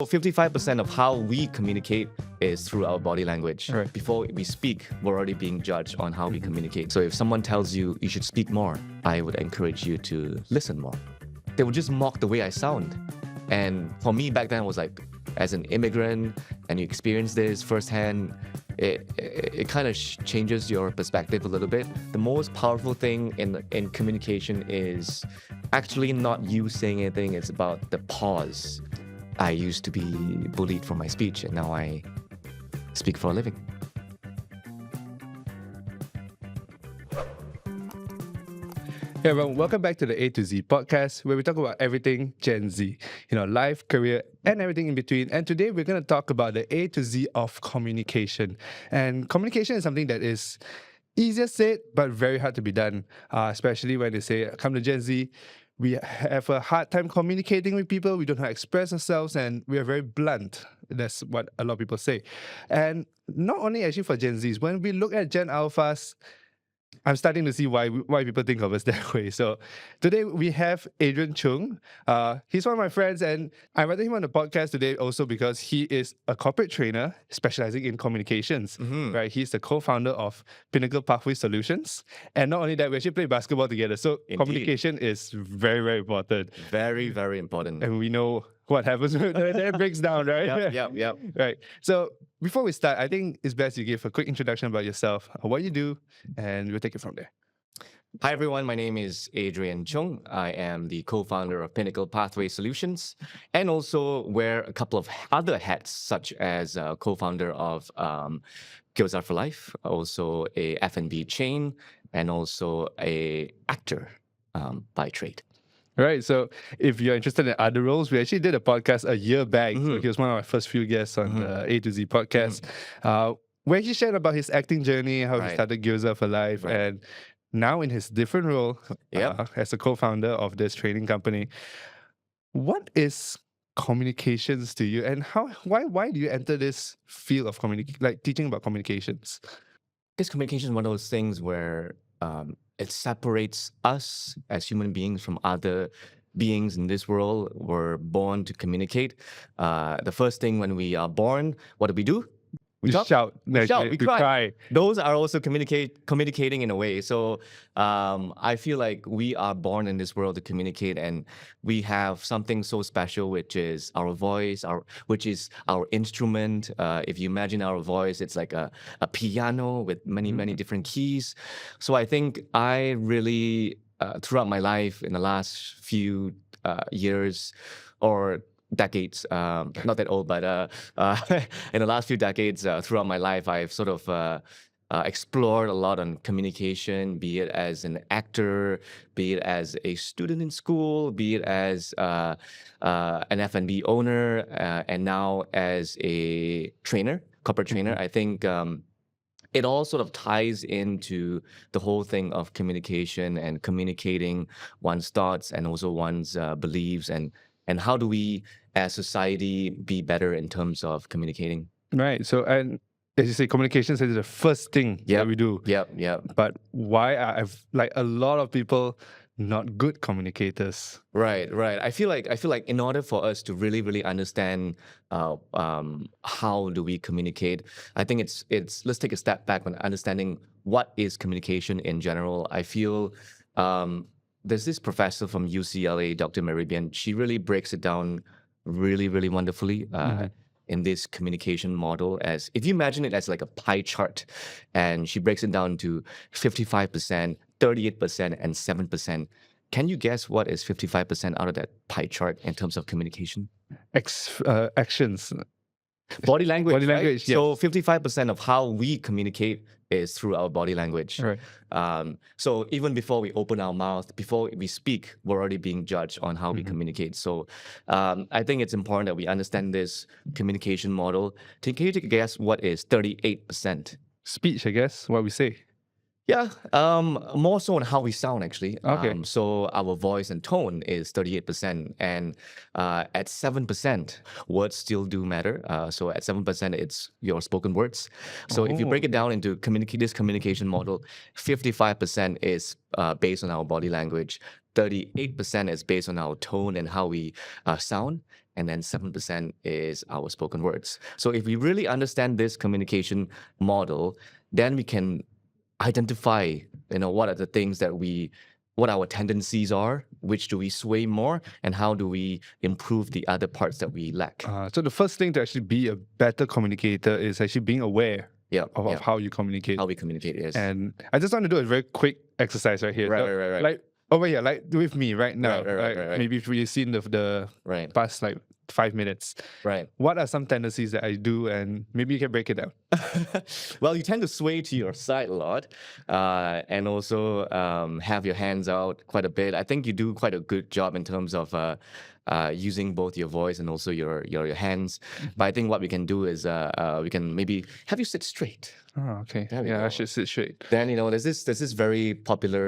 55% of how we communicate is through our body language. Right. Before we speak, we're already being judged on how we communicate. So if someone tells you you should speak more, I would encourage you to listen more. They would just mock the way I sound. And for me back then, it was like, as an immigrant and you experience this firsthand, it kind of changes your perspective a little bit. The most powerful thing in communication is actually not you saying anything, it's about the pause. I used to be bullied for my speech, and now I speak for a living. Hey everyone, welcome back to the A to Z podcast, where we talk about everything Gen Z, life, career, and everything in between. And today we're going to talk about the A to Z of communication. And communication is something that is easier said, but very hard to be done, especially when they say, come to Gen Z, we have a hard time communicating with people, we don't know how to express ourselves, and we are very blunt. That's what a lot of people say. And not only actually for Gen Zs, when we look at Gen Alphas, I'm starting to see why people think of us that way. So today we have Adrian Choong. He's one of my friends, and I invited him on the podcast today also because he is a corporate trainer specializing in communications. Right? He's the co-founder of Pinnacle Pathway Solutions. And not only that, we actually play basketball together. So Indeed. Communication is very, very important. Very, very important. And we know what happens when it breaks down, right? Yep. Right. So before we start, I think it's best you give a quick introduction about yourself, what you do, and we'll take it from there. Hi everyone, my name is Adrian Choong. I am the co-founder of Pinnacle Pathway Solutions and also wear a couple of other hats, such as co-founder of Gyoza for Life, also a F&B chain, and also a actor by trade. Right. So if you're interested in other roles, we actually did a podcast a year back. So he was one of my first few guests on the A to Z podcast, where he shared about his acting journey, how he started Gyoza for Life, and now in his different role as a co-founder of this training company. What is communications to you, and why do you enter this field of teaching about communications? This communication is one of those things where it separates us as human beings from other beings in this world. We're born to communicate. The first thing when we are born, what do? We talk? Shout. We shout, we to cry. Those are also communicating in a way. So I feel like we are born in this world to communicate, and we have something so special, which is our voice, which is our instrument. If you imagine our voice, it's like a piano with many different keys. So I think I really, throughout my life, in the last few years, or decades, not that old, but in the last few decades, throughout my life, I've sort of explored a lot on communication, be it as an actor, be it as a student in school, be it as an F&B owner, and now as a trainer, corporate trainer. I think it all sort of ties into the whole thing of communication and communicating one's thoughts and also one's beliefs, and how do we as society be better in terms of communicating? Right. So, and as you say, communications is the first thing that we do. Yep. But why are a lot of people not good communicators? Right. I feel like in order for us to really understand how do we communicate, I think it's let's take a step back on understanding what is communication in general. I feel there's this professor from UCLA, Dr. Meribian. She really breaks it down really wonderfully in this communication model. As if you imagine it as like a pie chart, and she breaks it down to 55%, 38%, and 7%. Can you guess what is 55% out of that pie chart in terms of communication? Actions. Body language. Body language, right? So 55% of how we communicate is through our body language. Right. So even before we open our mouth, before we speak, we're already being judged on how we communicate. So I think it's important that we understand this communication model. Can you take a guess what is 38%? Speech, I guess, what we say. Yeah, more so on how we sound, actually. Okay. So our voice and tone is 38%, and at 7%, words still do matter. So at 7%, it's your spoken words. So if you break it down into this communication model, 55% is based on our body language, 38% is based on our tone and how we sound, and then 7% is our spoken words. So if we really understand this communication model, then we can identify, what are the things what our tendencies are, which do we sway more, and how do we improve the other parts that we lack. So the first thing to actually be a better communicator is actually being aware Yeah, of how you communicate. how we communicate is. And I just want to do a very quick exercise right here. Right, So, right. Like over here, like with me right now. Right. Maybe if we've seen the Right, past like 5 minutes. right. What are some tendencies that I do, and maybe you can break it down? Well, you tend to sway to your side a lot, and also have your hands out quite a bit. I think you do quite a good job in terms of using both your voice and also your hands. But I think what we can do is we can maybe have you sit straight. Oh, okay. There we Yeah, I go. should sit straight. Then there's this very popular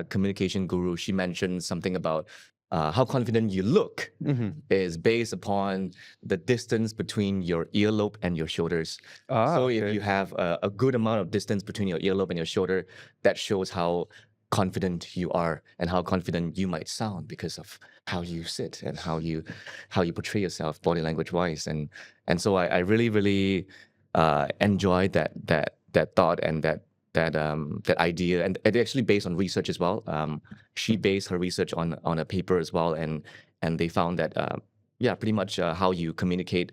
communication guru. She mentioned something about how confident you look is based upon the distance between your earlobe and your shoulders. So if Okay. you have a good amount of distance between your earlobe and your shoulder, that shows how confident you are and how confident you might sound because of how you sit and how you portray yourself body language wise. And so I really enjoyed that thought and that idea, and it actually based on research as well. She based her research on a paper as well, and they found that pretty much how you communicate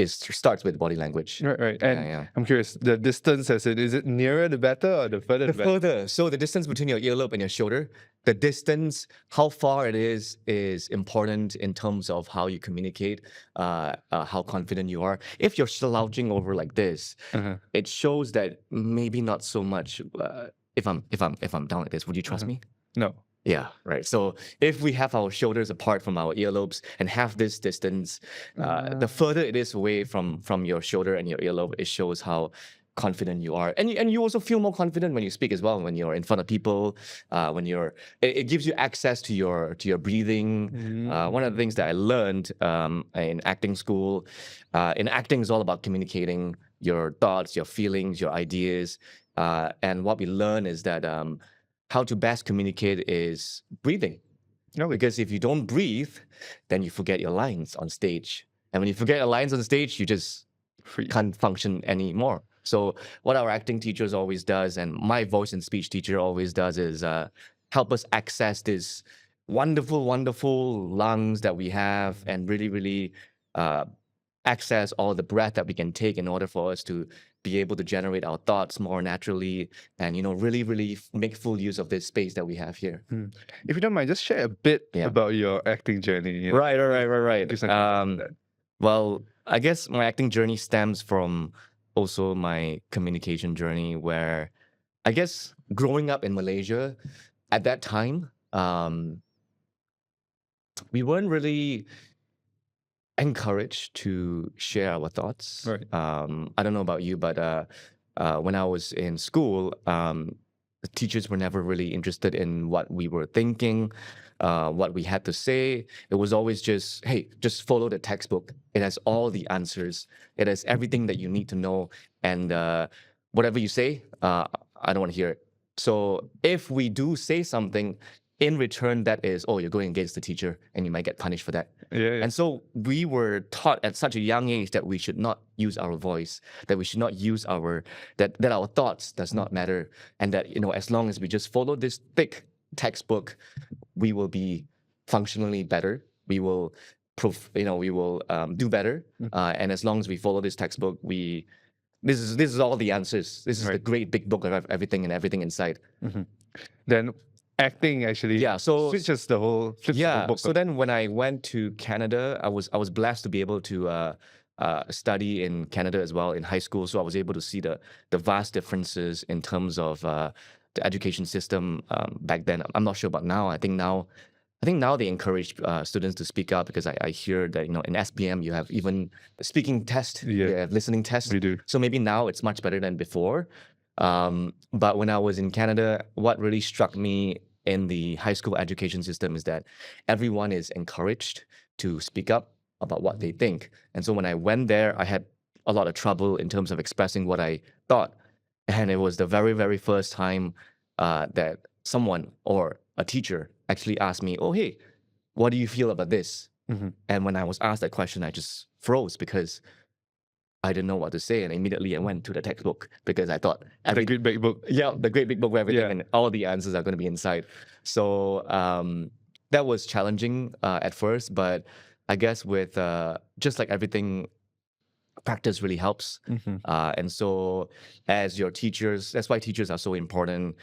starts with body language. Right. And yeah. I'm curious, the distance is it nearer the better or the further the better? Further, so the distance between your earlobe and your shoulder, the distance, how far it is important in terms of how you communicate, how confident you are. If you're slouching over like this, it shows that maybe not so much. If I'm down like this, would you trust me? No. Yeah, right. So if we have our shoulders apart from our earlobes and have this distance, the further it is away from your shoulder and your earlobe, it shows how confident you are, and you also feel more confident when you speak as well. When you're in front of people, it gives you access to your breathing. One of the things that I learned in acting school, in acting is all about communicating your thoughts, your feelings, your ideas, and what we learn is that how to best communicate is breathing. Okay. Because if you don't breathe, then you forget your lines on stage. And when you forget your lines on stage, you just can't function anymore. So what our acting teachers always does, and my voice and speech teacher always does, is help us access this wonderful, wonderful lungs that we have and really access all the breath that we can take in order for us to be able to generate our thoughts more naturally and really make full use of this space that we have here. If you don't mind, just share a bit about your acting journey. Right. Do something about that. Well, I guess my acting journey stems from also my communication journey, where I guess growing up in Malaysia at that time, we weren't really encouraged to share our thoughts. Right. I don't know about you, but when I was in school, the teachers were never really interested in what we were thinking, what we had to say. It was always just, hey, just follow the textbook. It has all the answers. It has everything that you need to know. And whatever you say, I don't want to hear it. So if we do say something, in return, that is, oh, you're going against the teacher and you might get punished for that. Yeah. And so we were taught at such a young age that we should not use our voice, that we should not use that our thoughts does not matter. And that, as long as we just follow this thick textbook, we will be functionally better. We will do better. And as long as we follow this textbook, this is all the answers. This is the great big book of everything and everything inside. Then acting actually switches the whole book. So then when I went to Canada, I was blessed to be able to study in Canada as well in high school. So I was able to see the vast differences in terms of the education system back then. I'm not sure about now. I think now they encourage students to speak up, because I hear that in SPM you have even speaking test, you have listening test. We do. So maybe now it's much better than before. But when I was in Canada, what really struck me in the high school education system is that everyone is encouraged to speak up about what they think. And so when I went there, I had a lot of trouble in terms of expressing what I thought. And it was the very, very first time that someone or a teacher actually asked me, oh, hey, what do you feel about this? And when I was asked that question, I just froze because I didn't know what to say, and immediately I went to the textbook because I thought The Great Big Book. the great big book where everything Yeah. and all the answers are going to be inside. So that was challenging at first, but I guess with just like everything, practice really helps. And so, as your teachers, that's why teachers are so important.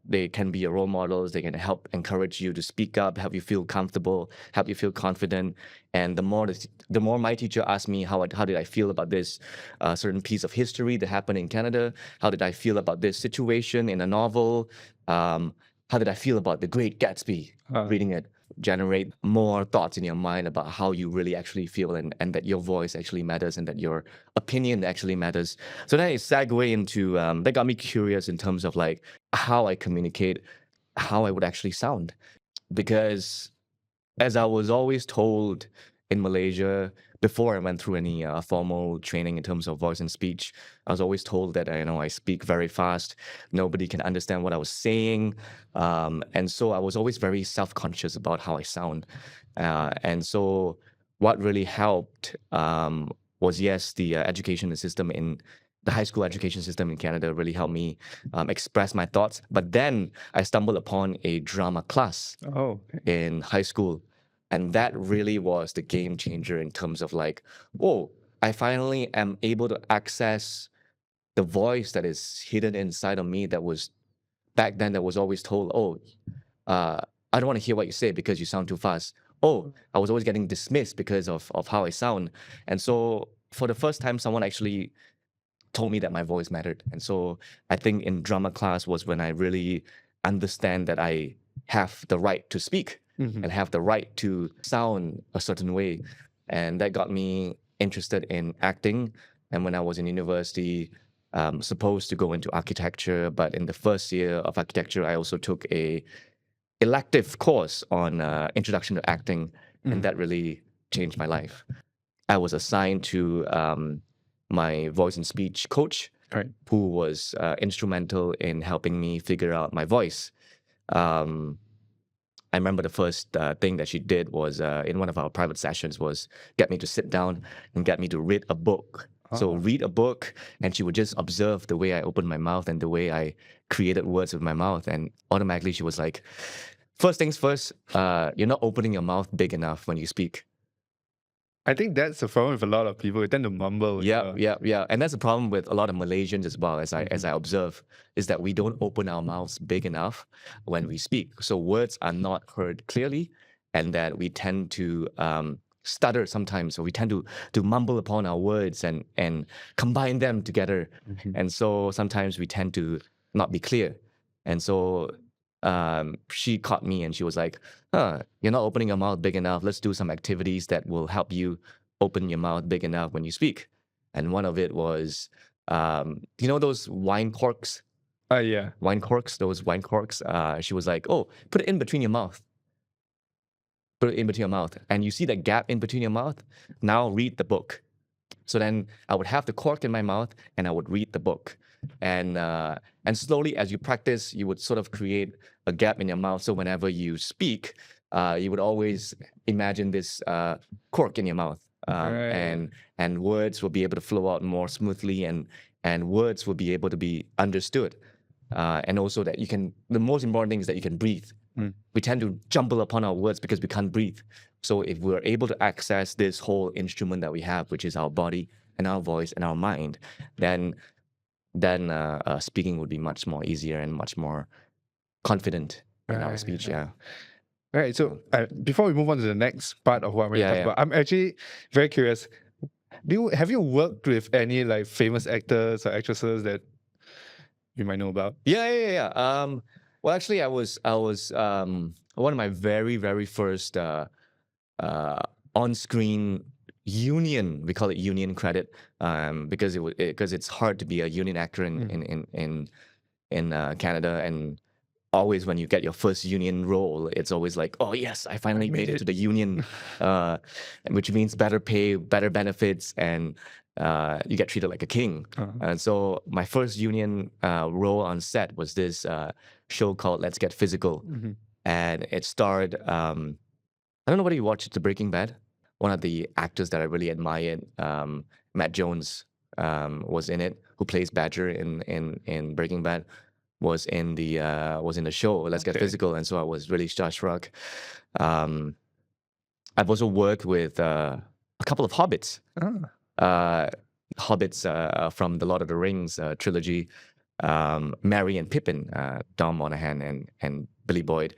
They can be your role models. They can help encourage you to speak up, help you feel comfortable, help you feel confident. And the more my teacher asked me how did I feel about this certain piece of history that happened in Canada, how did I feel about this situation in a novel, how did I feel about The Great Gatsby, reading it, generate more thoughts in your mind about how you really actually feel and that your voice actually matters and that your opinion actually matters. So then it segue into that got me curious in terms of like how I communicate, how I would actually sound. Because as I was always told in Malaysia before I went through any formal training in terms of voice and speech, I was always told that I speak very fast. Nobody can understand what I was saying, and so I was always very self-conscious about how I sound. And so, what really helped was yes, the education system in the high school education system in Canada really helped me express my thoughts. But then I stumbled upon a drama class Oh, okay. in high school. And that really was the game changer in terms of like, whoa, I finally am able to access the voice that is hidden inside of me that was back then that was always told, oh, I don't want to hear what you say because you sound too fast. Oh, I was always getting dismissed because of how I sound. And so for the first time, someone actually told me that my voice mattered. And so I think in drama class was when I really understand that I have the right to speak and have the right to sound a certain way. And that got me interested in acting. And when I was in university, supposed to go into architecture, but in the first year of architecture, I also took a elective course on introduction to acting, and that really changed my life. I was assigned to my voice and speech coach, Right. who was instrumental in helping me figure out my voice. I remember the first thing that she did was in one of our private sessions was get me to sit down and get me to read a book. So read a book, and she would just observe the way I opened my mouth and the way I created words with my mouth, and automatically she was like, "First things first, you're not opening your mouth big enough when you speak." I think that's the problem with a lot of people. They tend to mumble. Yeah. And that's a problem with a lot of Malaysians as well, as I observe, is that we don't open our mouths big enough when we speak. So words are not heard clearly, and that we tend to stutter sometimes. So we tend to mumble upon our words and combine them together. And so sometimes we tend to not be clear. And so she caught me and she was like, you're not opening your mouth big enough. Let's do some activities that will help you open your mouth big enough when you speak. And one of it was, those wine corks? Yeah. Those wine corks. She was like, oh, put it in between your mouth. Put it in between your mouth. And you see that gap in between your mouth? Now read the book. So then I would have the cork in my mouth and I would read the book. And slowly as you practice, you would sort of create a gap in your mouth. So whenever you speak, you would always imagine this cork in your mouth. Right. And words will be able to flow out more smoothly and words will be able to be understood. And also that the most important thing is that you can breathe. We tend to jumble upon our words because we can't breathe. So if we're able to access this whole instrument that we have, which is our body and our voice and our mind, then speaking would be much more easier and much more confident in our speech. Yeah. Right. So before we move on to the next part of what we're going to talk about, I'm actually very curious. Have you worked with any like famous actors or actresses that you might know about? Yeah. Well, actually, I was one of my very, very first on-screen union. We call it union credit because it's hard to be a union actor in Canada, and always when you get your first union role, it's always like, oh yes, I finally made it to the union, which means better pay, better benefits, and you get treated like a king. And so my first union role on set was this show called Let's Get Physical, and it starred I don't know whether you watched The Breaking Bad. One of the actors that I really admired, Matt Jones, was in it, who plays Badger in Breaking Bad, was in the show Let's Get Okay. Physical, and so I was really starstruck. Um, I've also worked with a couple of hobbits, Ah, uh, from the Lord of the Rings trilogy, Merry and Pippin, Dom Monaghan and Billy Boyd,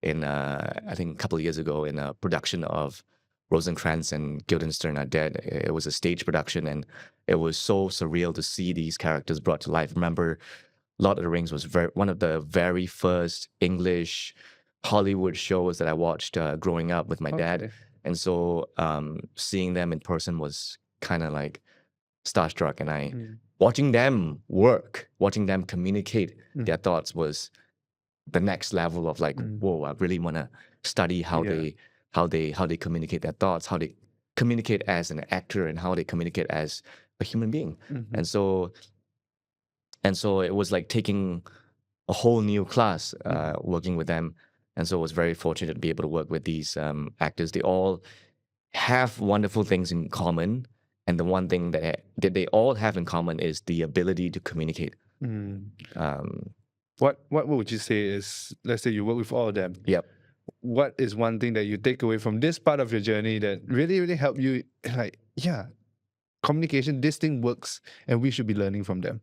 in I think a couple of years ago in a production of Rosencrantz and Guildenstern Are Dead. It was a stage production, and it was so surreal to see these characters brought to life. Remember, Lord of the Rings was one of the very first English Hollywood shows that I watched growing up with my dad, okay. and so seeing them in person was kind of like starstruck. And I Mm, watching them work, watching them communicate mm, their thoughts was the next level of like, mm. whoa, I really want to study how Yeah. they communicate their thoughts, how they communicate as an actor, and how they communicate as a human being. Mhm, And so it was like taking a whole new class mhm, working with them. And so I was very fortunate to be able to work with these actors. They all have wonderful things in common. And the one thing that they all have in common is the ability to communicate. mm. Um, What would you say is, let's say you work with all of them, yep. what is one thing that you take away from this part of your journey that really, really helped you? Like, yeah, communication, this thing works, and we should be learning from them.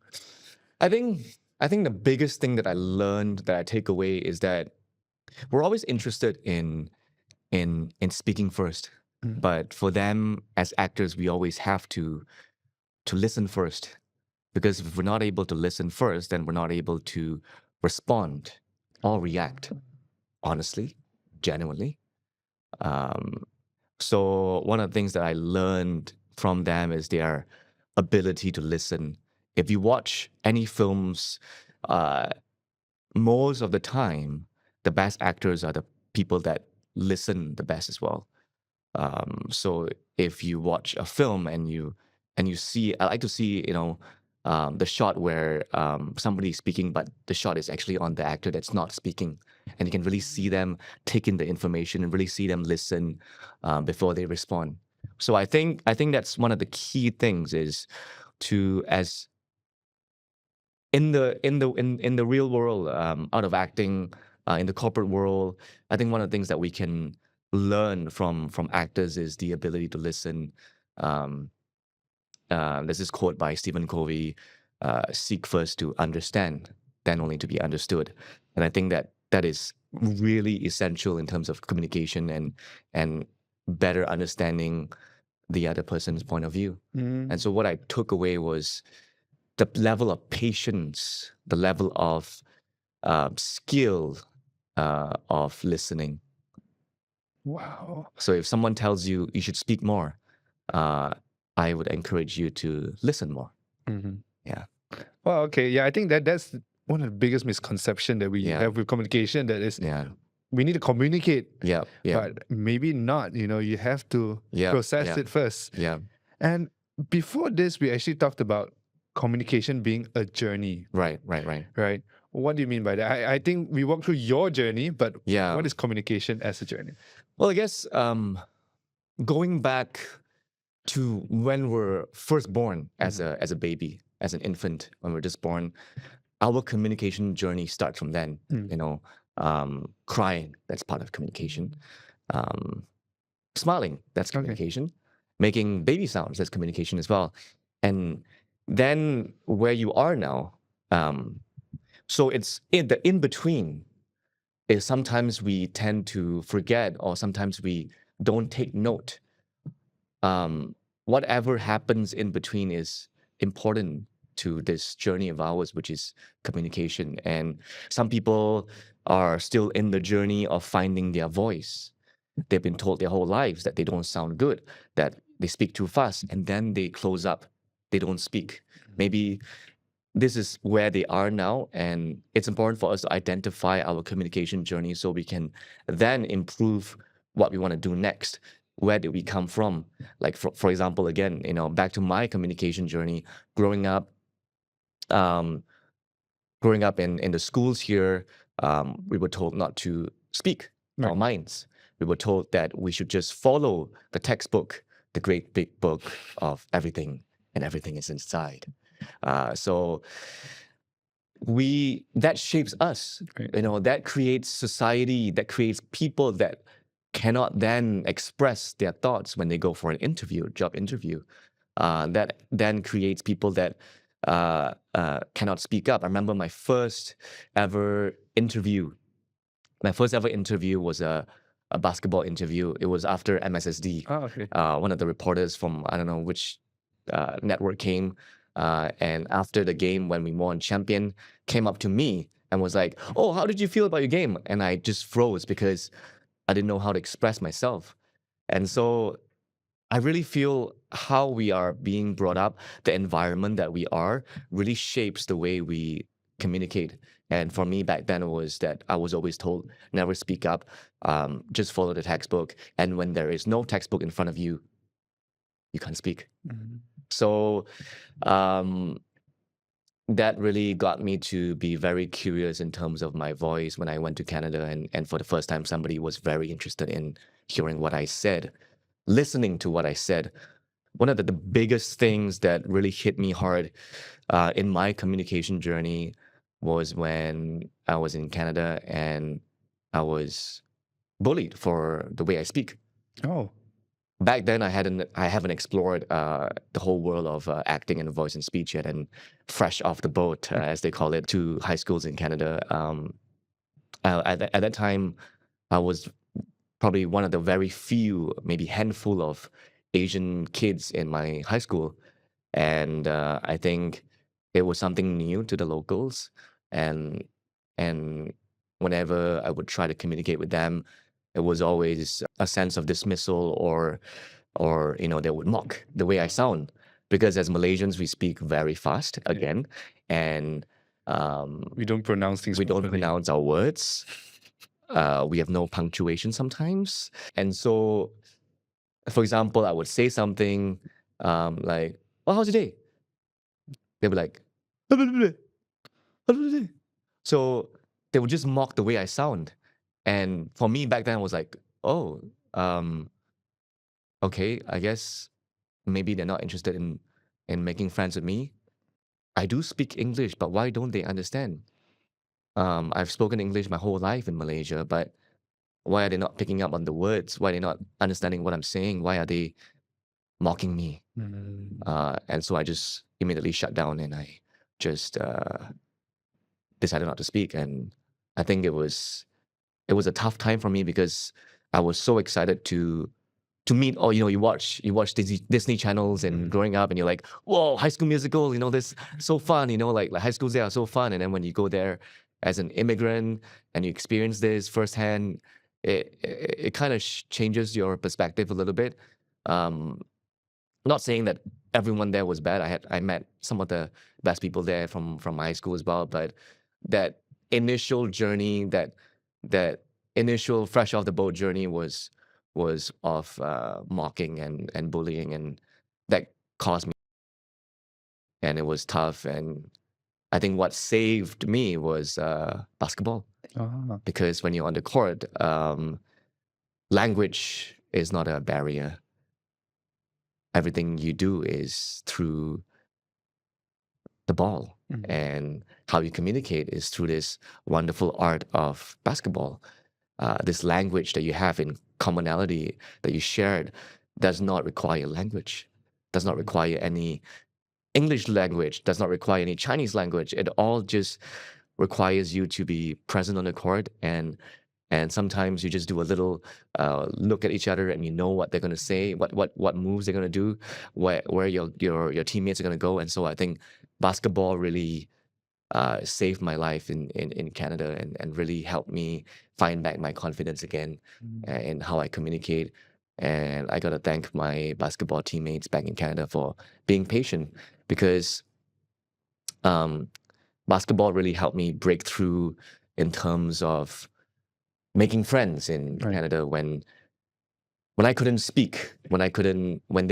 I think the biggest thing that I learned that I take away is that we're always interested in speaking first. Mm, But for them as actors, we always have to listen first. Because if we're not able to listen first, then we're not able to respond or react honestly, genuinely. Um, so one of the things that I learned from them is their ability to listen. If you watch any films, uh, most of the time, the best actors are the people that listen the best as well. So if you watch a film and you see, I like to see, the shot where somebody's speaking, but the shot is actually on the actor that's not speaking, and you can really see them take in the information and really see them listen before they respond. So I think that's one of the key things is to as in the real world, out of acting, in the corporate world, I think one of the things that we can learn from actors is the ability to listen. Um, there's this quote by Stephen Covey: "Seek first to understand, then only to be understood." And I think that is really essential in terms of communication and better understanding the other person's point of view. And mm. so what I took away was the level of patience, the level of skill of listening. Wow. So if someone tells you you should speak more, uh, I would encourage you to listen more. Mhm. Yeah, Well, okay, yeah, I think that's one of the biggest misconception that we yeah, have with communication. That is, yeah, we need to communicate, yeah, yeah, but maybe not. You have to yeah, process yeah, it first. yeah. And before this, we actually talked about communication being a journey, Right, right, right. right? What do you mean by that? I think we walked through your journey, but Yeah. what is communication as a journey? Well, I guess going back to when we're first born as Mhm. a baby, as an infant, when we're just born, our communication journey starts from then. Mm. You know, crying, that's part of communication. Um, Smiling, that's Okay. communication. Making baby sounds, that's communication as well. And then where you are now, um, so it's in between is sometimes we tend to forget, or sometimes we don't take note. Whatever happens in between is important to this journey of ours, which is communication. And some people are still in the journey of finding their voice. They've been told their whole lives that they don't sound good, that they speak too fast, and then they close up. They don't speak. Maybe this is where they are now, and it's important for us to identify our communication journey so we can then improve what we want to do next. Where did we come from? Like for example, again, back to my communication journey, growing up, um, in the schools here, we were told not to speak our Right. minds. we were told that we should just follow the textbook, the great big book of everything, and everything is inside. So that shapes us. Right. That creates society, that creates people that cannot then express their thoughts when they go for an interview, job interview. That then creates people that cannot speak up. I remember my first ever interview. My first ever interview was a basketball interview. It was after MSSD. Oh, okay. One of the reporters from I don't know which network came, and after the game when we won champion, came up to me and was like, "Oh, how did you feel about your game?" And I just froze because I didn't know how to express myself. And so I really feel how we are being brought up, the environment that we are, really shapes the way we communicate. And for me back then, it was that I was always told, never speak up, just follow the textbook. And when there is no textbook in front of you, you can't speak. Mhm. So um, that really got me to be very curious in terms of my voice when I went to Canada. And for the first time, somebody was very interested in hearing what I said, listening to what I said. One of the biggest things that really hit me hard in my communication journey was when I was in Canada and I was bullied for the way I speak. Oh, Back then, I haven't explored the whole world of acting and voice and speech yet, and fresh off the boat, as they call it, to high schools in Canada. At that time, I was probably one of the very few, maybe handful of Asian kids in my high school. And I think it was something new to the locals. And and whenever I would try to communicate with them, it was always a sense of dismissal or they would mock the way I sound. Because as Malaysians, we speak very fast again. And we don't pronounce things we don't properly. pronounce our words. We have no punctuation sometimes. And so, for example, I would say something like, "Oh, how's your day?" They'd be like, so they would just mock the way I sound. And for me back then, I was like, oh, okay, I guess maybe they're not interested in making friends with me. I do speak English, but why don't they understand? I've spoken English my whole life in Malaysia, but why are they not picking up on the words? Why are they not understanding what I'm saying? Why are they mocking me? Mm. And so I just immediately shut down and I just decided not to speak. And I think it was a tough time for me because I was so excited to meet. Or you watch Disney channels and growing up, and you're like, whoa, High School Musical, this so fun. Like high schools there are so fun. And then when you go there as an immigrant and you experience this firsthand, it kind of changes your perspective a little bit. Um, Not saying that everyone there was bad. I met some of the best people there from my high school as well. But that initial journey, that initial fresh off the boat journey was of mocking and bullying, and that caused me. And it was tough. And I think what saved me was basketball, Ah, because when you're on the court, language is not a barrier. Everything you do is through the ball. mhm. And how you communicate is through this wonderful art of basketball. This language that you have in commonality that you shared does not require language, does not require any English language, does not require any Chinese language. It all just requires you to be present on the court, and sometimes you just do a little look at each other and you know what they're going to say, what moves they're going to do, where your teammates are going to go. And so I think basketball really saved my life in Canada, and really helped me find back my confidence again in how I communicate. And I got to thank my basketball teammates back in Canada for being patient, because um, basketball really helped me break through in terms of making friends in Right. Canada when I couldn't speak, when they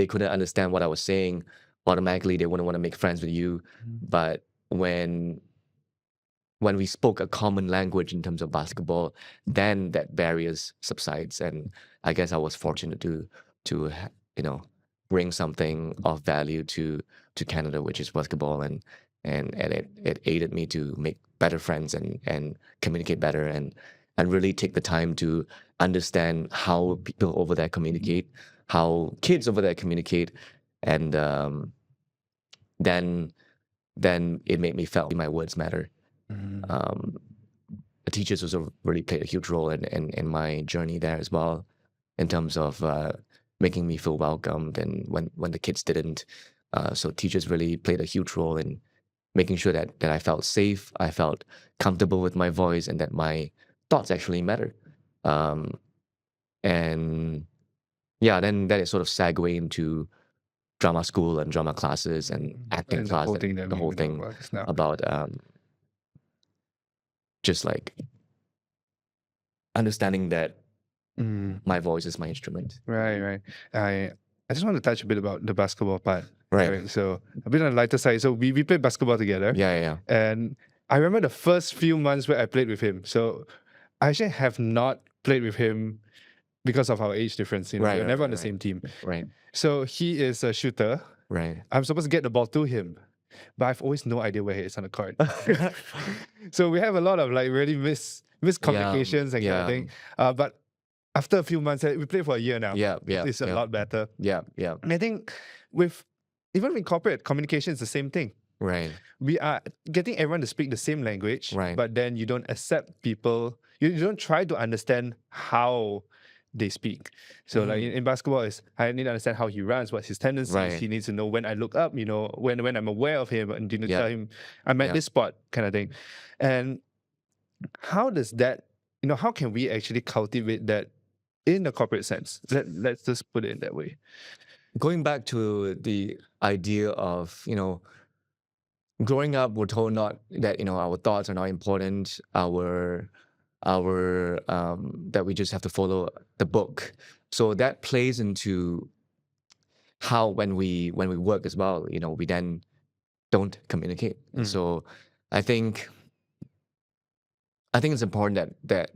couldn't understand what I was saying. Automatically they wouldn't want to make friends with you. Mm. But when when we spoke a common language in terms of basketball, then that barriers subsides. And I guess I was fortunate to you know bring something of value to Canada, which is basketball, and it aided me to make better friends and communicate better and really take the time to understand how people over there communicate, how kids over there communicate, and then then it made me felt my words matter. Mm. um, the teachers also really played a huge role in my journey there as well, in terms of making me feel welcomed, and when the kids didn't. So teachers really played a huge role in making sure that I felt safe, I felt comfortable with my voice, and that my thoughts actually matter. Um, and yeah, then that is sort of segue into drama school and drama classes and acting And the class, whole and thing that the we whole can talk thing about just now. about just like understanding that Mm. my voice is my instrument. Right, right. I just want to touch a bit about the basketball part. Right. So a bit on the lighter side. So we played basketball together. Yeah, yeah, yeah. And I remember the first few months where I played with him. So I actually have not played with him because of our age difference. You know, Right, we were right, never on right, the same team. right, So he is a shooter. right. I'm supposed to get the ball to him, but I've always no idea where he is on the court. So we have a lot of like really Yeah, miscommunications and kind of yeah, thing. But after a few months, we played for a year now. yeah, yeah, It's a yeah, lot better. yeah, yeah. And I think with even in corporate communication, it's the same thing. Right, We are getting everyone to speak the same language, right. but then you don't accept people. You don't try to understand how they speak. So like in basketball, is I need to understand how he runs, what's his tendencies. Right. He needs to know when I look up, when I'm aware of him, and Yeah. tell him I'm at Yeah. this spot, kind of thing. And how does that, how can we actually cultivate that in the corporate sense? Let's just put it in that way. Going back to the idea of, growing up, we're told not that, our thoughts are not important, our that we just have to follow the book. So that plays into how when we work as well, we then don't communicate. Mm. So I think it's important that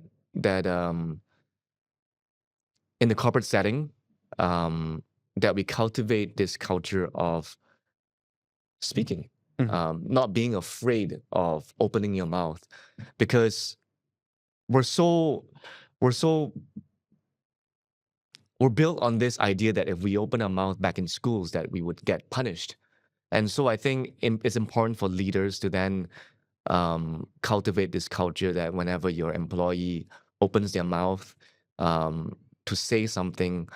in the corporate setting, that we cultivate this culture of speaking, Mhm. not being afraid of opening your mouth, because we're so we're so we're built on this idea that if we open our mouth back in schools, that we would get punished. And so I think it's important for leaders to then cultivate this culture that whenever your employee opens their mouth to say something,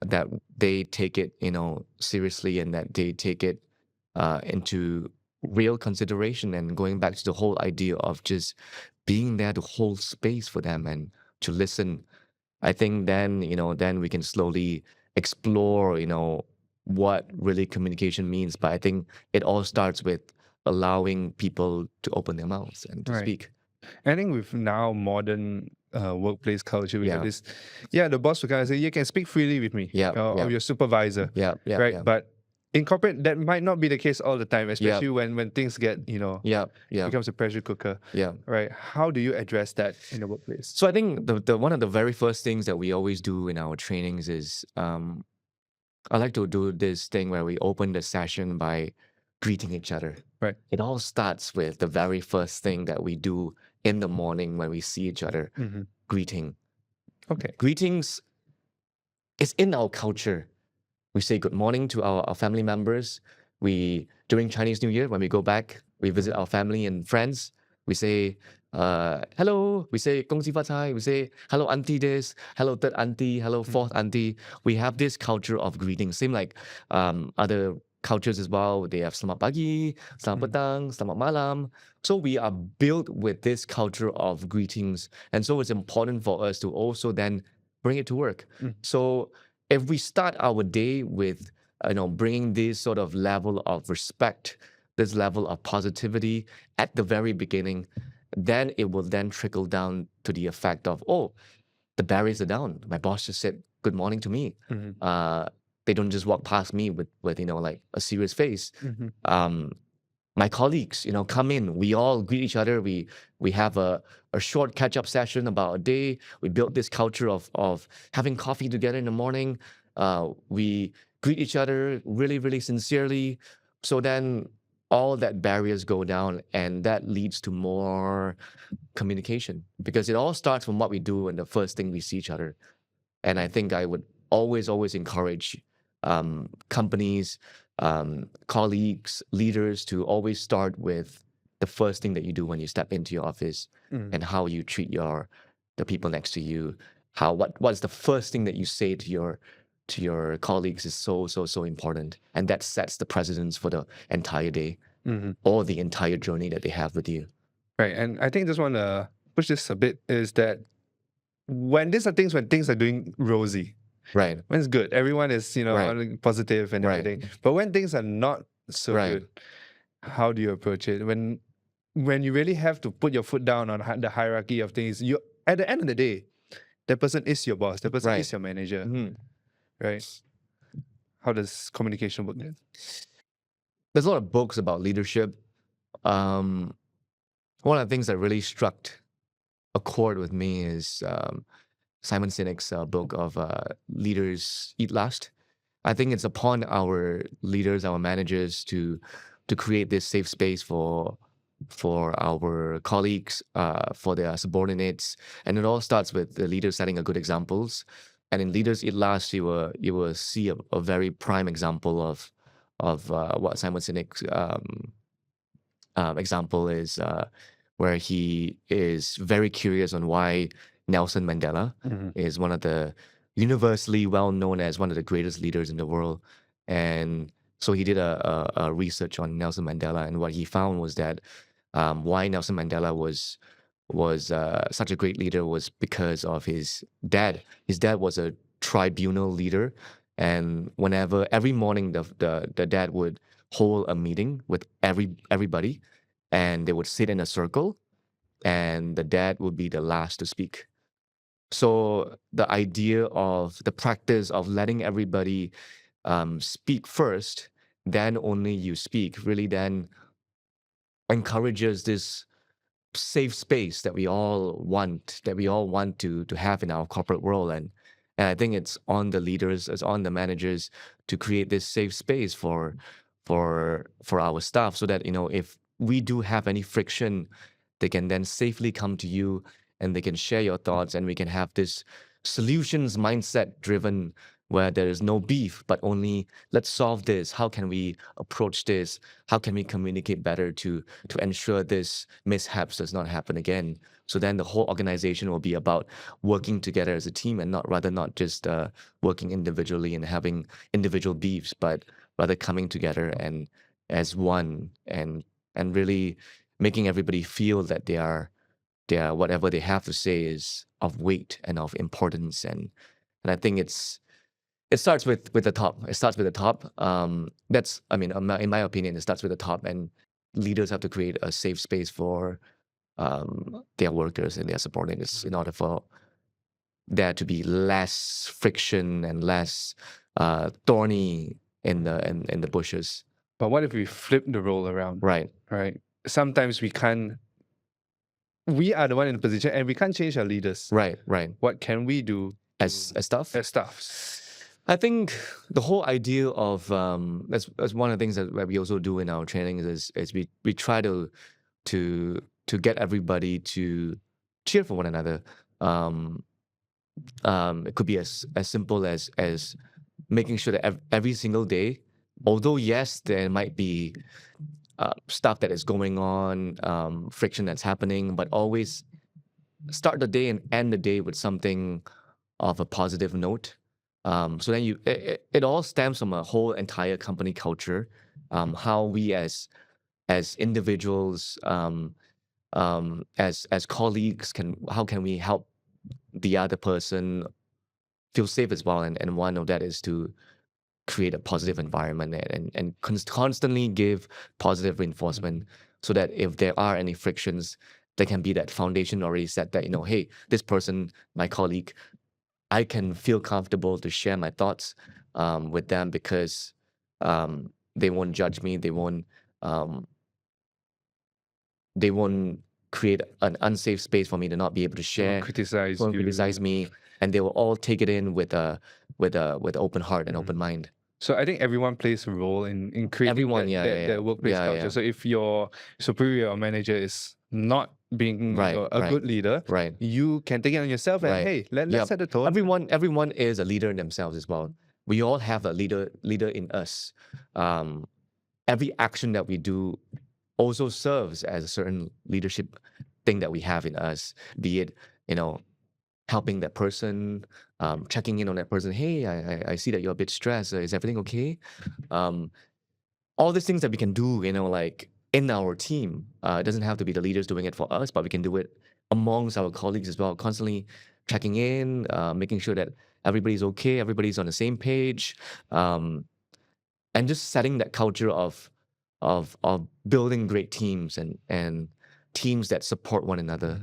that they take it, seriously, and that they take it into real consideration. And going back to the whole idea of just being there to hold space for them and to listen, I think then we can slowly explore, what really communication means. But I think it all starts with allowing people to open their mouths and to Right. speak. I think with now modern workplace culture, we got Yeah. this. Yeah, the boss will kind of say, "You can speak freely with me," Yeah, or yeah. your supervisor, Yeah, yeah, right? yeah. But in corporate, that might not be the case all the time, Yeah. especially when things get, Yeah, yeah, becomes a pressure cooker, yeah. right? How do you address that in the workplace? So I think the one of the very first things that we always do in our trainings is I like to do this thing where we open the session by greeting each other. Right. It all starts with the very first thing that we do in the morning when we see each other, Mhm. greeting. Okay. Greetings is in our culture. We say good morning to our family members. We, during Chinese New Year, when we go back, we visit our family and friends. We say, hello. We say, 恭喜发财. We say, hello, auntie this. Hello, third auntie. Hello, fourth auntie. We have this culture of greeting. Same like other cultures as well. They have selamat pagi, selamat petang, selamat malam. So we are built with this culture of greetings. And so it's important for us to also then bring it to work. So if we start our day with bringing this sort of level of respect, this level of positivity at the very beginning, then it will then trickle down to the effect of, oh, the barriers are down. My boss just said good morning to me. They don't just walk past me with like a serious face. my colleagues, come in. We all greet each other. We have a short catch up session about a day. We built this culture of having coffee together in the morning. We greet each other really, really sincerely. So then all that barriers go down, and that leads to more communication because it all starts from what we do and the first thing we see each other. And I think I would always encourage companies, colleagues, leaders to always start with the first thing that you do when you step into your office Mm. and how you treat the people next to you. What's the first thing that you say to your colleagues is so important, and that sets the precedence for the entire day Mhm. or the entire journey that they have with you. Right. And I think just want to push this a bit is that when things are doing rosy, Right, when it's good, everyone is, right, all positive and right, everything. But when things are not so right, good, how do you approach it? When you really have to put your foot down on the hierarchy of things, you at the end of the day, that person is your boss, that person right. is your manager, Mhm. right? How does communication work then? There's a lot of books about leadership. Um, One of the things that really struck a chord with me is Simon Sinek's book of Leaders Eat Last. I think it's upon our leaders, our managers, to create this safe space for our colleagues, for their subordinates, and it all starts with the leaders setting a good examples. And in Leaders Eat Last, you will see a very prime example of what Simon Sinek's example is, where he is very curious on why Nelson Mandela Mhm. is one of the universally well known as one of the greatest leaders in the world. And so he did a research on Nelson Mandela, and what he found was that why Nelson Mandela was such a great leader was because of his dad. His dad was a tribunal leader, and whenever every morning the dad would hold a meeting with everybody, and they would sit in a circle, and the dad would be the last to speak. So the idea of the practice of letting everybody speak first, then only you speak, really then encourages this safe space that we all want to have in our corporate world. And I think it's on the leaders, it's on the managers to create this safe space for our staff, so that if we do have any friction, they can then safely come to you and they can share your thoughts, and we can have this solutions mindset driven, where there is no beef but only let's solve this. How can we approach this? How can we communicate better to ensure this mishaps does not happen again? So then the whole organization will be about working together as a team, and not just working individually and having individual beefs, but rather coming together and as one, and really making everybody feel that they are whatever they have to say is of weight and of importance. And I think it starts with the top. It starts with the top. That's, I mean, in my opinion, it starts with the top, and leaders have to create a safe space for their workers and their subordinates in order for there to be less friction and less thorny in the bushes. But what if we flip the role around, Right, right? Sometimes we are the one in the position and we can't change our leaders. right, right. What can we do As stuff. as staffs? I think the whole idea of that's one of the things that we also do in our trainings is we try to to get everybody to cheer for one another. Um, it could be as simple as making sure that every single day, although yes, there might be stuff that is going on, friction that's happening, but always start the day and end the day with something of a positive note. So then it all stems from a whole entire company culture, how we as individuals, as colleagues, how can we help the other person feel safe as well. And one of that is to create a positive environment, and constantly give positive reinforcement, so that if there are any frictions, there can be that foundation already set that, hey, this person, my colleague, I can feel comfortable to share my thoughts with them, because they won't judge me. They won't. Um, they won't create an unsafe space for me to not be able to share, Criticize won't you. criticize me, and they will all take it in with open heart and open mind. So I think everyone plays a role in creating Everyone, that workplace culture. So if your superior or manager is not being Right, a right, good leader, right, you can take it on yourself and right. hey, let's Yep. set the tone. Everyone is a leader in themselves as well. We all have a leader in us. Um, every action that we do also serves as a certain leadership thing that we have in us, be it, you know, helping that person, checking in on that person. Hey, I see that you're a bit stressed. Is everything okay? Um, all these things that we can do, like in our team. It doesn't have to be the leaders doing it for us, but we can do it amongst our colleagues as well, constantly checking in, making sure that everybody's okay, everybody's on the same page, um, and just setting that culture of building great teams and teams that support one another.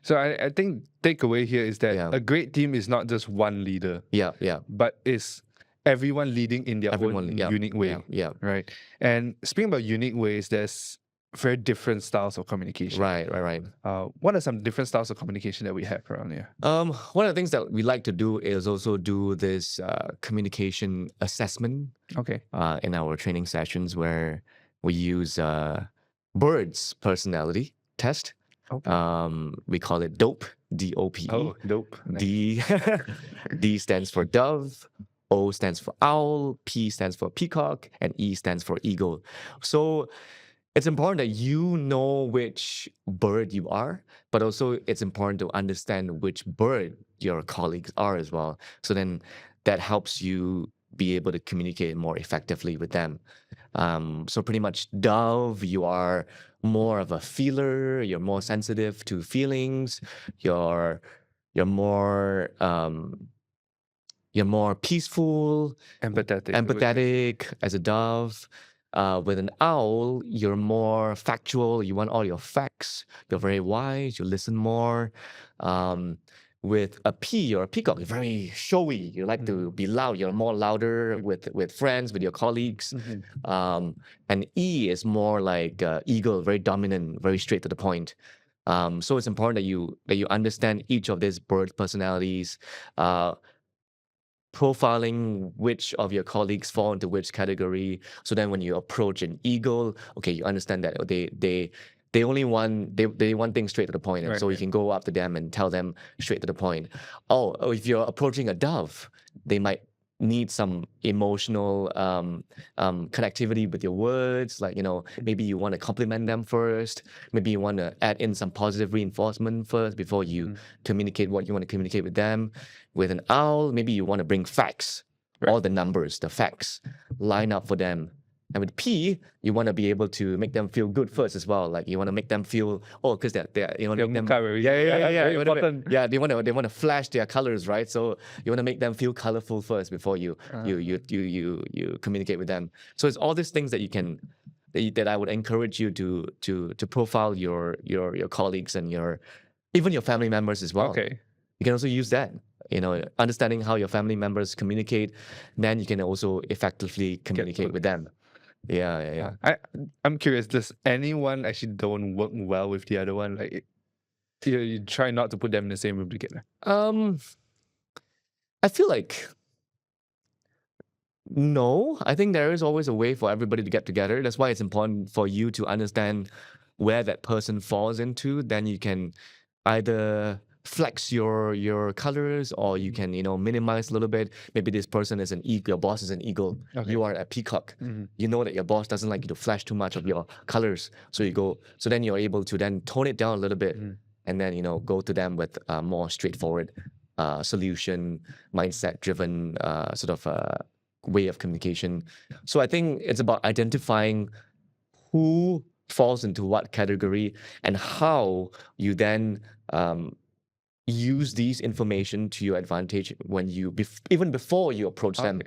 So I think takeaway here is that Yeah. a great team is not just one leader, Yeah, yeah. but is everyone leading in their Everyone, own yeah, unique way. yeah. Right. And speaking about unique ways, there's very different styles of communication. Right. What are some different styles of communication that we have around here? One of the things that we like to do is also do this communication assessment Okay. in our training sessions where we use Bird's personality test. Okay. We call it DOPE, DOPE. Oh, dope. Nice. D D stands for dove, O stands for owl, P stands for peacock, and E stands for eagle. So it's important that you know which bird you are, but also it's important to understand which bird your colleagues are as well. So then that helps you be able to communicate more effectively with them. So pretty much dove, you are more of a feeler, you're more sensitive to feelings, you're you're more you're more peaceful, Empathetic. empathetic as a dove. With an owl, you're more factual. You want all your facts. You're very wise. You listen more. With a pea or a peacock, you're very showy. You like to be loud. You're more louder with friends, with your colleagues. And E is more like eagle, very dominant, very straight to the point. So it's important that you understand each of these bird personalities. Profiling which of your colleagues fall into which category. So then when you approach an eagle, okay, you understand that they only want they want things straight to the point. And Right, so you can go up to them and tell them straight to the point. Oh, if you're approaching a dove, they might need some emotional connectivity with your words. Like, maybe you want to compliment them first. Maybe you want to add in some positive reinforcement first before you communicate what you want to communicate with them. With an owl, maybe you want to bring facts, all the numbers, the facts, line up for them. And with P, you want to be able to make them feel good first as well. Like you want to make them feel, because they're you want to make them, very yeah, important. yeah. They want to flash their colors, right? So you want to make them feel colorful first before you communicate with them. So it's all these things that you can that I would encourage you to profile your colleagues and even your family members as well. Okay. You can also use that. Understanding how your family members communicate, then you can also effectively communicate with them. Yeah. I'm curious, does anyone actually don't work well with the other one? Like you try not to put them in the same room together. I feel like no. I think there is always a way for everybody to get together. That's why it's important for you to understand where that person falls into. Then you can either flex your colors, or you can minimize a little bit. Maybe this person is an eagle, your boss is an eagle, you are a peacock. You know that your boss doesn't like you to flash too much of your colors, so then you're able to then tone it down a little bit, and then go to them with a more straightforward solution mindset driven sort of way of communication. So I think it's about identifying who falls into what category and how you then use these information to your advantage when you even before you approach them.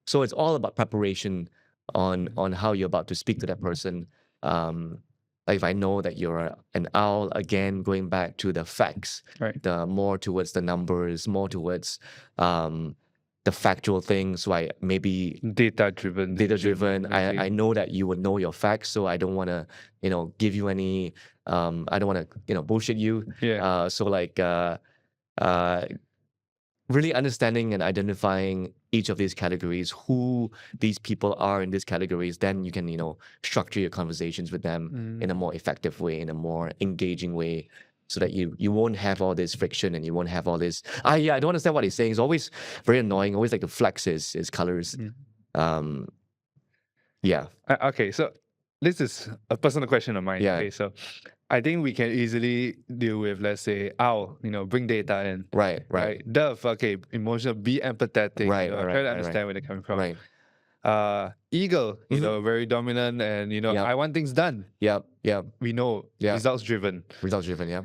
So it's all about preparation on how you're about to speak to that person. Like if I know that you're an owl, again going back to the facts, the more towards the numbers, more towards the factual things. So I maybe data driven. I know that you would know your facts, so I don't want to give you any I don't want to bullshit you. Yeah. So like uh, really understanding and identifying each of these categories, who these people are in these categories, then you can structure your conversations with them in a more effective way, in a more engaging way, so that you won't have all this friction and you won't have all this. Yeah, I don't understand what he's saying. It's always very annoying. Always like to flex his colors. Um, yeah, Okay, so this is a personal question of mine. yeah, Okay, so I think we can easily deal with, let's say, owl, bring data in, right, right? Dove, okay, emotional, be empathetic, right, try to right, understand where they're coming from. right. Eagle, very dominant and, Yep, I want things done. yep, yep, We know, yeah. results driven. Results driven. Yeah.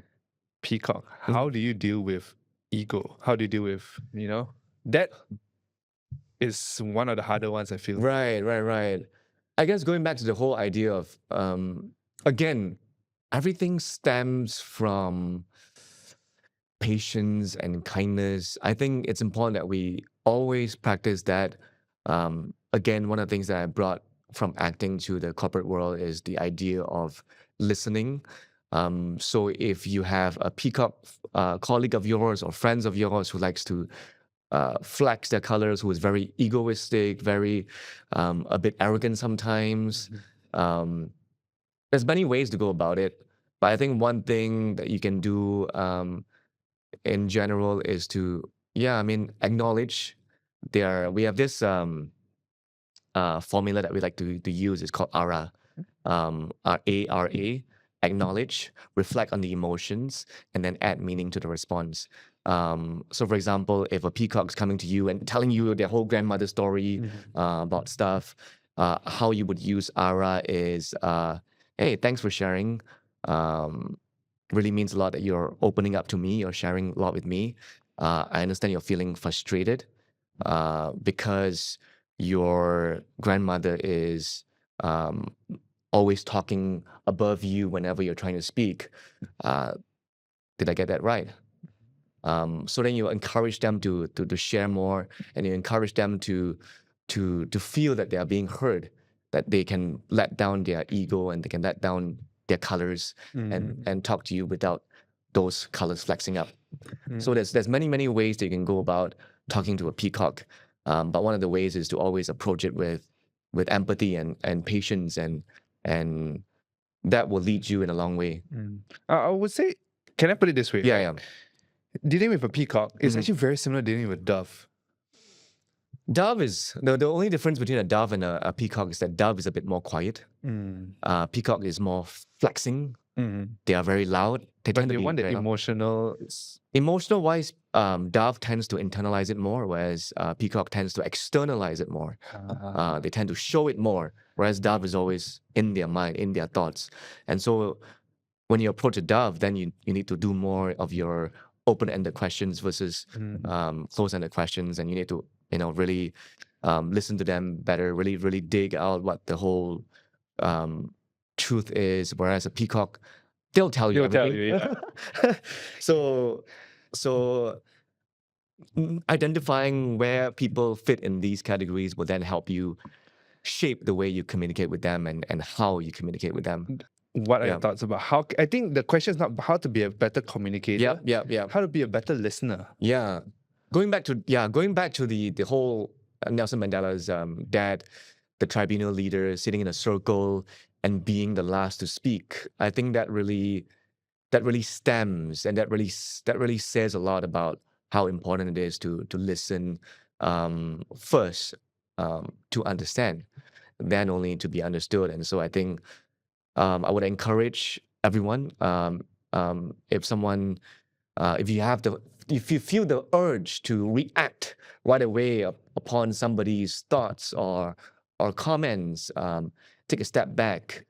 Peacock, how do you deal with ego? How do you deal with, that is one of the harder ones, I feel. Right, right, right. I guess going back to the whole idea of again, everything stems from patience and kindness. I think it's important that we always practice that. Again, one of the things that I brought from acting to the corporate world is the idea of listening. So if you have a peacock colleague of yours or friends of yours who likes to flex their colors, who is very egoistic, very a bit arrogant sometimes. There's many ways to go about it, but I think one thing that you can do in general is to, acknowledge we have this formula that we like to use. It's called ARA, RARA, acknowledge, reflect on the emotions, and then add meaning to the response. So for example, if a peacock's coming to you and telling you their whole grandmother story about stuff, how you would use ARA is, hey, thanks for sharing. Really means a lot that you're opening up to me, you're sharing a lot with me. I understand you're feeling frustrated because your grandmother is always talking above you whenever you're trying to speak. Did I get that right? So then you encourage them to share more, and you encourage them to feel that they are being heard, that they can let down their ego and they can let down their colors and talk to you without those colors flexing up. So there's many ways that you can go about talking to a peacock, but one of the ways is to always approach it with empathy and patience, and that will lead you in a long way. I would say, can I put it this way? Yeah, yeah. Dealing with a peacock is actually very similar to dealing with dove. Dove is the only difference between a dove and a peacock is that dove is a bit more quiet. Peacock is more flexing. They are very loud. They But tend to the be one that very loud. emotional. Emotional wise, dove tends to internalize it more, whereas peacock tends to externalize it more. They tend to show it more, whereas dove is always in their mind, in their thoughts. And so when you approach a dove, then you need to do more of your open-ended questions versus close-ended questions, and you need to really listen to them better, really dig out what the whole truth is. Whereas a peacock, they'll tell you They'll everything. tell you, yeah. So identifying where people fit in these categories will then help you shape the way you communicate with them and how you communicate with them. What are Yeah. your thoughts about how? I think the question is not how to be a better communicator. Yeah. How to be a better listener. Yeah. Going back to the whole Nelson Mandela's dad, the tribunal leader sitting in a circle and being the last to speak. I think that really stems and that really says a lot about how important it is to listen first, to understand, then only to be understood. And so I think I would encourage everyone, if someone if you feel the urge to react right away upon somebody's thoughts or comments, take a step back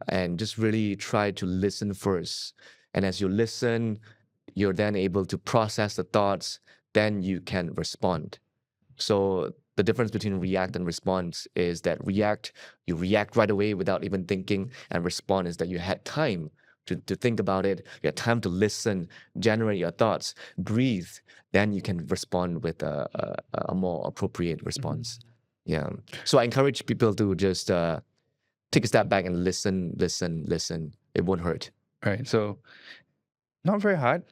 and just really try to listen first. And as you listen, you're then able to process the thoughts, then you can respond. So the difference between react and response is that you react right away without even thinking, and respond is that you had time to think about it, you had time to listen, generate your thoughts, breathe, then you can respond with a more appropriate response. Yeah. So I encourage people to just take a step back and listen. It won't hurt. Right. So not very hard.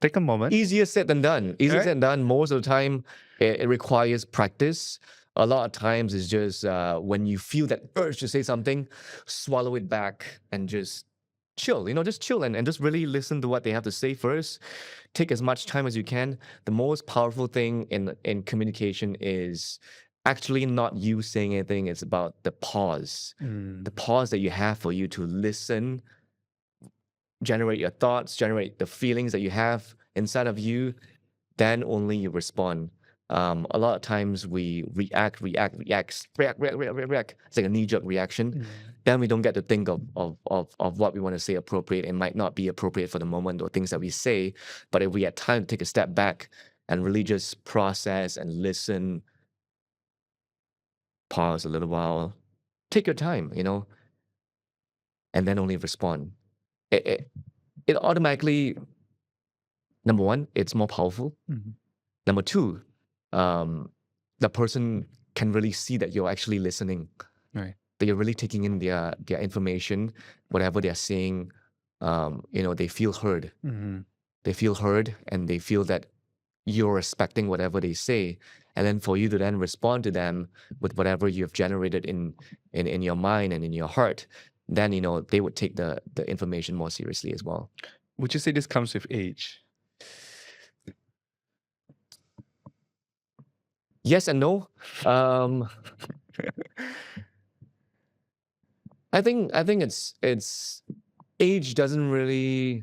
Take a moment. Easier said than done. Easier Right. said than done. Most of the time, it requires practice. A lot of times, it's just when you feel that urge to say something, swallow it back and just chill. Just chill and just really listen to what they have to say first. Take as much time as you can. The most powerful thing in communication is actually not you saying anything. It's about the pause, Mm, the pause that you have for you to listen, generate your thoughts, generate the feelings that you have inside of you, then only you respond. A lot of times we react. It's like a knee-jerk reaction. mm. Then we don't get to think of what we want to say appropriate. It might not be appropriate for the moment or things that we say. But if we had time to take a step back and really just process and listen, pause a little while, take your time, and then only respond. It automatically, number one, it's more powerful. Mhm. Number two, um, the person can really see that you're actually listening, Right. that you're really taking in their information, whatever they're saying. They feel heard. Mhm. They feel heard, and they feel that you're respecting whatever they say. And then for you to then respond to them with whatever you have generated in your mind and in your heart, then they would take the information more seriously as well. Would you say this comes with age? Yes and no. Um, I think it's age doesn't really.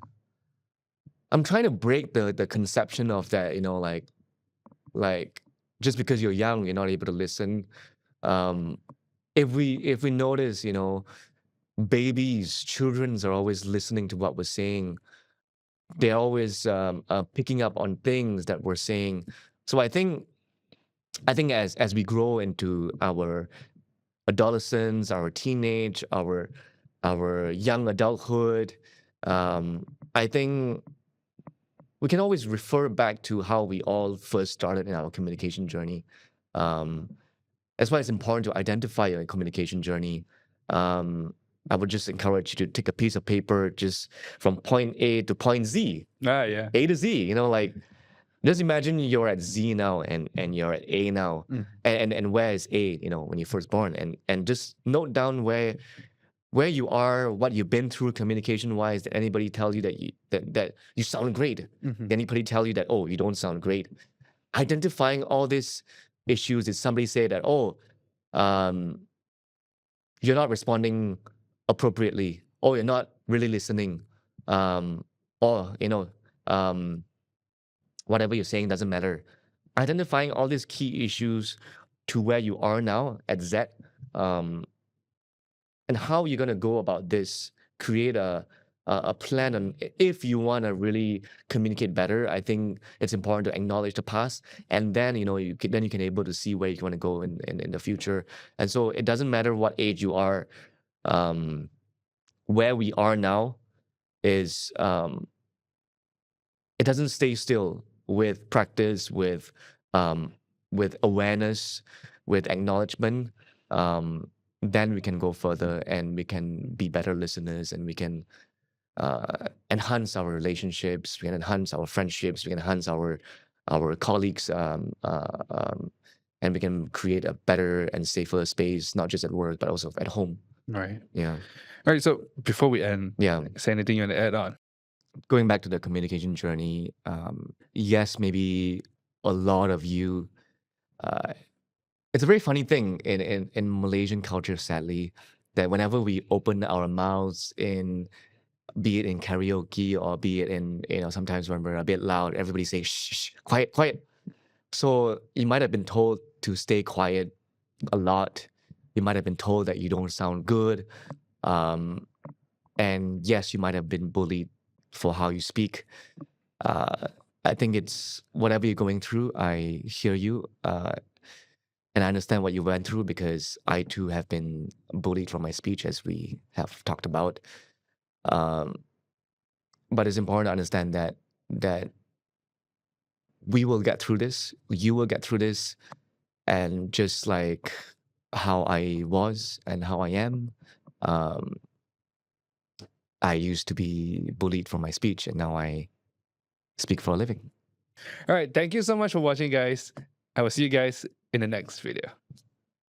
I'm trying to break the conception of that. Like just because you're young, you're not able to listen. Um, if we notice, babies, childrens are always listening to what we're saying. They're always picking up on things that we're saying. So I think as we grow into our adolescence, our teenage, our young adulthood, I think we can always refer back to how we all first started in our communication journey. Um, that's why it's important to identify your communication journey. Um, I would just encourage you to take a piece of paper, just from point A to point Z, Ah, yeah. A to Z. Like just imagine you're at Z now and you're at A now, Mm. and where is A? When you're first born, and just note down where you are, what you've been through communication wise. Did anybody tell you that you sound great? Mhm. Did anybody tell you that, oh, you don't sound great? Identifying all these issues. Did somebody say that, oh, um, you're not responding appropriately, or you're not really listening, um, or um, whatever you're saying doesn't matter. Identifying all these key issues to where you are now at Z, um, and how you're gonna go about this, create a plan on if you want to really communicate better. I think it's important to acknowledge the past, and then you can able to see where you want to go in the future. And so it doesn't matter what age you are. Um, where we are now is it doesn't stay still. With practice, um, with awareness, with acknowledgement, then we can go further and we can be better listeners, and we can enhance our relationships, we can enhance our friendships, we can enhance our colleagues, and we can create a better and safer space, not just at work but also at home. Right. Yeah, All right. So before we end, yeah. is there anything you want to add on? Going back to the communication journey, yes, maybe a lot of you. Uh, it's a very funny thing in Malaysian culture, sadly, that whenever we open our mouths be it in karaoke or be it in, sometimes when we're a bit loud, everybody say, shh, shh, quiet, quiet. So you might have been told to stay quiet a lot. You might have been told that you don't sound good. Um, and yes, you might have been bullied for how you speak. Uh, I think it's whatever you're going through, I hear you. And I understand what you went through, because I too have been bullied for my speech, as we have talked about. Um, but it's important to understand that we will get through this. You will get through this, and just like how I was and how I am, um, I used to be bullied for my speech, and now I speak for a living. All right. Thank you so much for watching, guys. I will see you guys in the next video.